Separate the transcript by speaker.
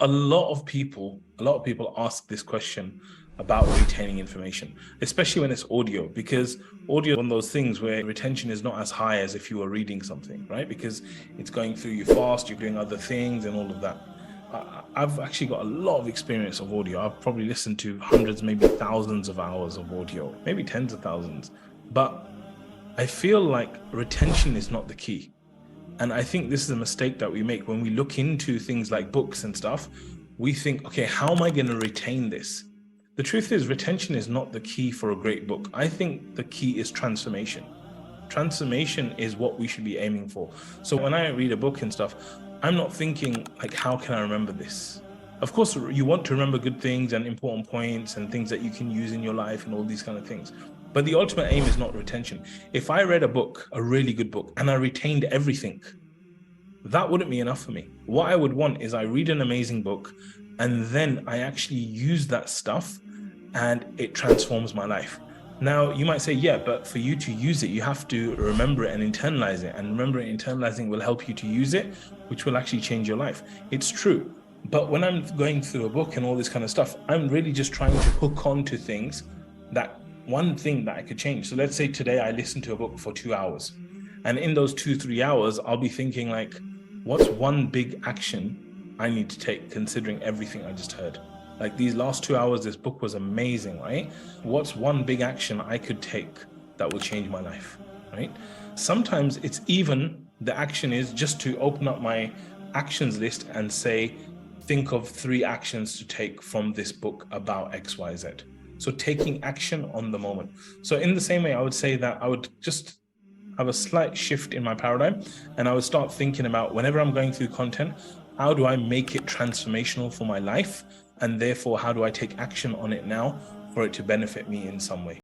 Speaker 1: A lot of people ask this question about retaining information, especially when it's audio, because audio is one of those things where retention is not as high as if you were reading something, right? Because it's going through you fast, you're doing other things and all of that. I've actually got a lot of experience of audio. I've probably listened to hundreds, maybe thousands of hours of audio, maybe tens of thousands. But I feel like retention is not the key. And I think this is a mistake that we make when we look into things like books and stuff. We think, okay, how am I going to retain this? The truth is, retention is not the key for a great book. I think the key is transformation. Transformation is what we should be aiming for. So when I read a book and stuff, I'm not thinking like, how can I remember this? Of course, you want to remember good things and important points and things that you can use in your life and all these kind of things. But the ultimate aim is not retention. If I read a book, a really good book, and I retained everything, that wouldn't be enough for me. What I would want is I read an amazing book and then I actually use that stuff and it transforms my life. Now, you might say, yeah, but for you to use it, you have to remember it and internalize it. And remember, internalizing will help you to use it, which will actually change your life. It's true. But when I'm going through a book and all this kind of stuff, I'm really just trying to hook on to things, that one thing that I could change. So let's say today I listened to a book for 2 hours. And in those 2-3 hours, I'll be thinking like, what's one big action I need to take considering everything I just heard? Like these last 2 hours, this book was amazing, right? What's one big action I could take that will change my life, right? Sometimes it's even, the action is just to open up my actions list and say, think of 3 actions to take from this book about XYZ. So taking action on the moment. So in the same way, I would say that I would just have a slight shift in my paradigm and I would start thinking about whenever I'm going through content, how do I make it transformational for my life? And therefore, how do I take action on it now for it to benefit me in some way?